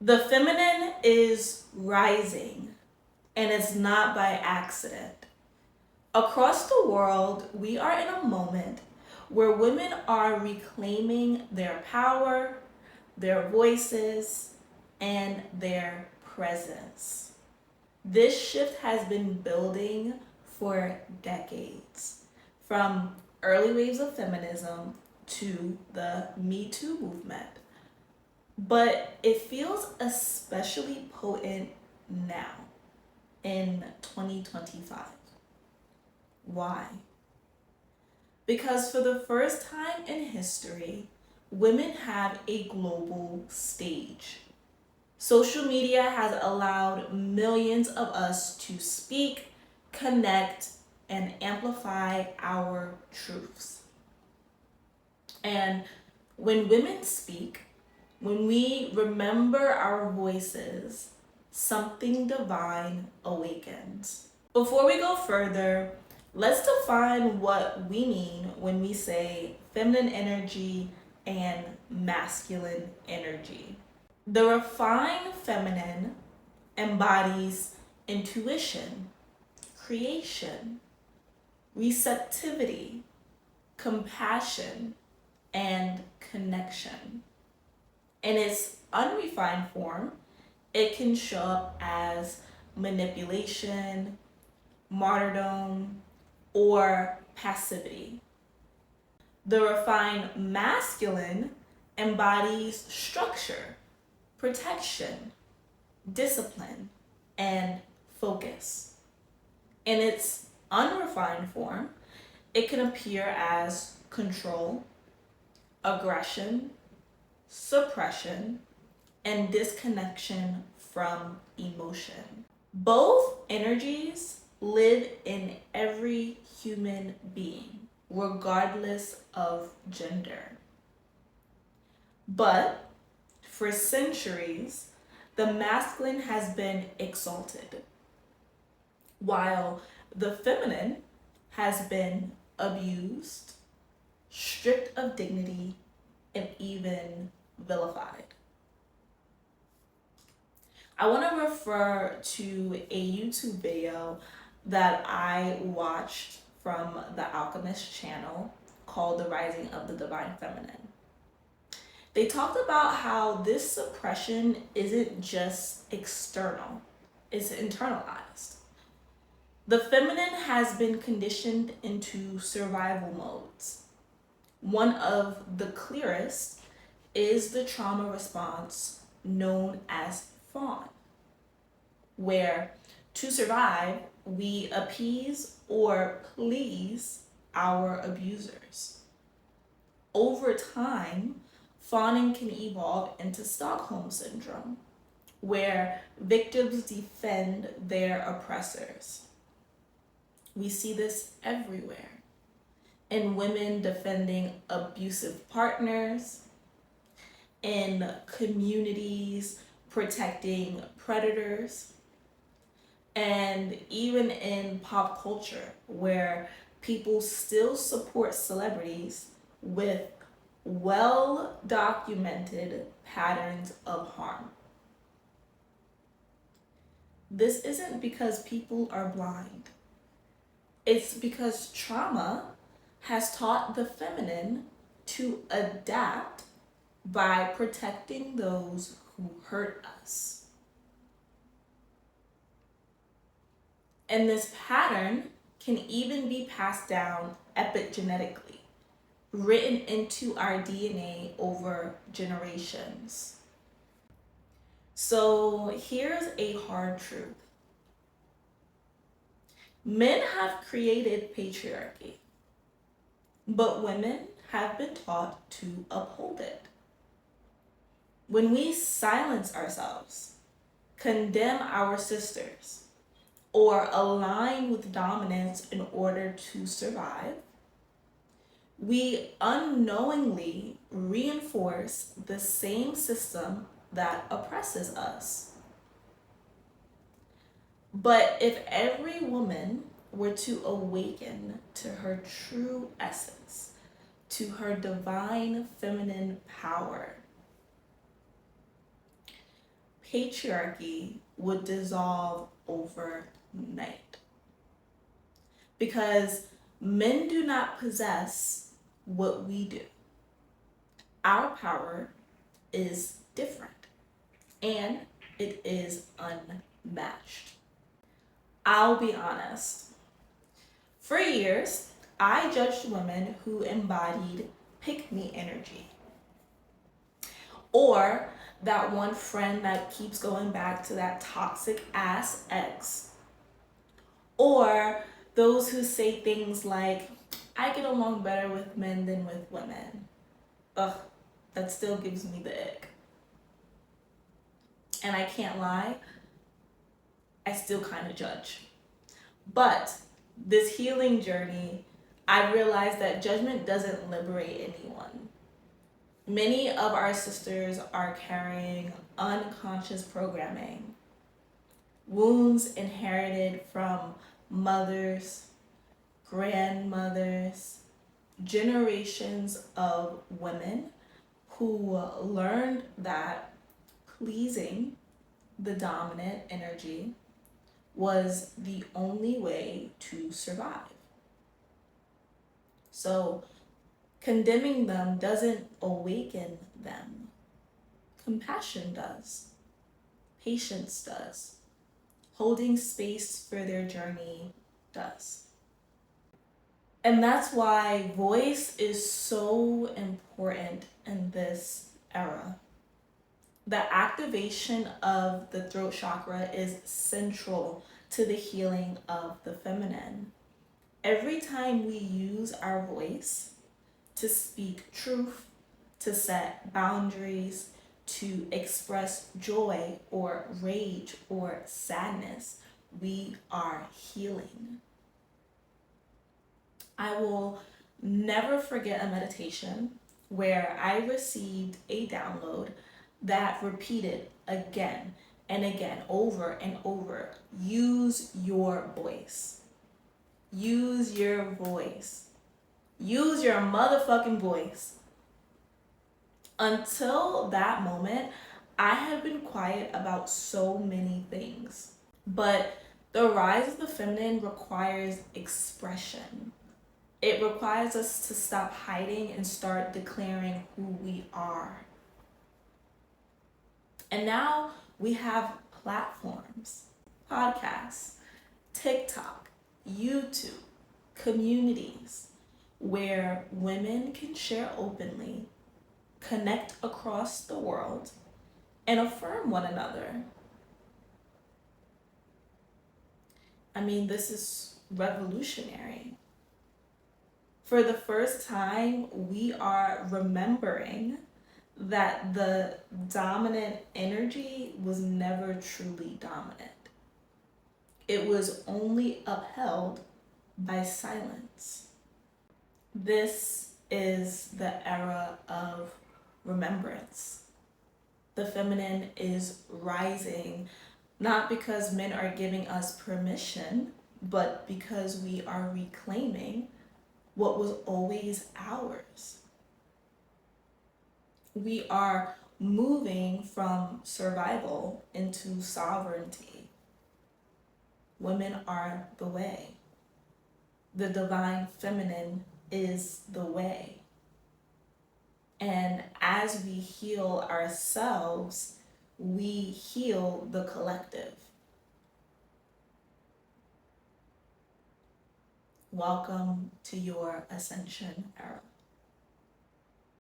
The feminine is rising, and it's not by accident. Across the world, we are in a moment where women are reclaiming their power, their voices, and their presence. This shift has been building for decades, from early waves of feminism to the Me Too movement. But it feels especially potent now in 2025. Why? Because for the first time in history, women have a global stage. Social media has allowed millions of us to speak, connect, and amplify our truths. And when women speak, when we remember our voices, something divine awakens. Before we go further, let's define what we mean when we say feminine energy and masculine energy. The refined feminine embodies intuition, creation, receptivity, compassion, and connection. In its unrefined form, it can show up as manipulation, martyrdom, or passivity. The refined masculine embodies structure, protection, discipline, and focus. In its unrefined form, it can appear as control, aggression, suppression, and disconnection from emotion. Both energies live in every human being, regardless of gender. But for centuries, the masculine has been exalted, while the feminine has been abused, stripped of dignity, and even vilified. I want to refer to a YouTube video that I watched from the Alchemist channel called The Rising of the Divine Feminine. They talked about how this suppression isn't just external, it's internalized. The feminine has been conditioned into survival modes. One of the clearest is the trauma response known as fawn, where to survive, we appease or please our abusers. Over time, fawning can evolve into Stockholm syndrome, where victims defend their oppressors. We see this everywhere in women defending abusive partners, in communities protecting predators, and even in pop culture, where people still support celebrities with well documented patterns of harm. This isn't because people are blind, it's because trauma has taught the feminine to adapt by protecting those who hurt us. And this pattern can even be passed down epigenetically, written into our DNA over generations. So here's a hard truth. Men have created patriarchy, but women have been taught to uphold it. When we silence ourselves, condemn our sisters, or align with dominance in order to survive, we unknowingly reinforce the same system that oppresses us. But if every woman were to awaken to her true essence, to her divine feminine power, patriarchy would dissolve overnight. Because men do not possess what we do. Our power is different, and it is unmatched. I'll be honest. For years, I judged women who embodied pick-me energy. Or that one friend that keeps going back to that toxic ass ex. Or those who say things like, I get along better with men than with women. Ugh, that still gives me the ick. And I can't lie, I still kind of judge. But this healing journey, I realized that judgment doesn't liberate anyone. Many of our sisters are carrying unconscious programming, wounds inherited from mothers, grandmothers, generations of women who learned that pleasing the dominant energy was the only way to survive. So condemning them doesn't awaken them. Compassion does. Patience does. Holding space for their journey does. And that's why voice is so important in this era. The activation of the throat chakra is central to the healing of the feminine. Every time we use our voice to speak truth, to set boundaries, to express joy or rage or sadness, we are healing. I will never forget a meditation where I received a download that repeated again and again, over and over. Use your voice. Use your voice. Use your motherfucking voice. Until that moment, I had been quiet about so many things. But the rise of the feminine requires expression. It requires us to stop hiding and start declaring who we are. And now we have platforms, podcasts, TikTok, YouTube, communities where women can share openly, connect across the world, and affirm one another. I mean, this is revolutionary. For the first time, we are remembering that the dominant energy was never truly dominant. It was only upheld by silence. This is the era of remembrance. The feminine is rising, not because men are giving us permission, but because we are reclaiming what was always ours. We are moving from survival into sovereignty. Women are the way. The divine feminine is the way. And as we heal ourselves, we heal the collective. Welcome to your Ascension Era.